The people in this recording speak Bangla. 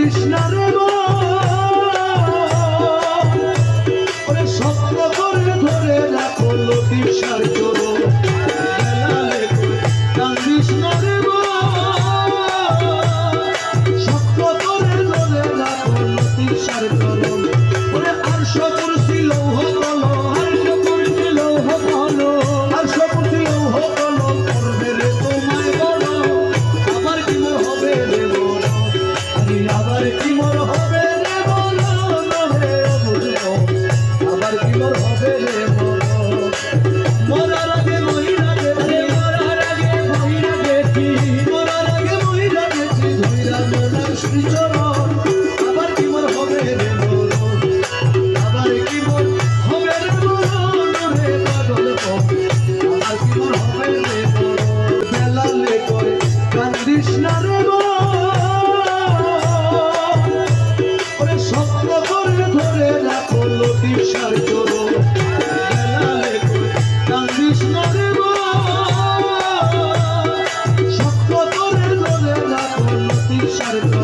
কান্দিস না রে ওরে স্বপ্ন করে ধরে রাখো লতিফার চরণ বেলালে কান্দিস না রে স্বপ্ন করে ধরে রাখো লতিফার চরণ ওরে আরশ কুরসি লৌহ কলম আরশ কুরসি লৌহ কলম আরশ কুরসি লৌহ কলম করবে রে তোমায় বড় আবার কি মোর হবে রে বড় আরে আবার কি মোর হবে রে বড় রে বুঝলো আবার কি মোর হবে রে বড় মরার আগে মহিলা গেছি মরার আগে মহিলা গেছি মরার আগে মহিলা গেছি ধইরা মোলার শ্রী চরণ আবার কি মোর হবে রে বড় আবার কি মোর হবে রে বড় রে পাগল আবার কি মোর হবে রে বড় বেলালে করে কান্দিস না রে ওরে স্বপ্ন করে ধরে রাখো লতিফার চরণ বেলালে করে কান্দিস না রে স্বপ্ন করে ধরে রাখো লতিফার চরণ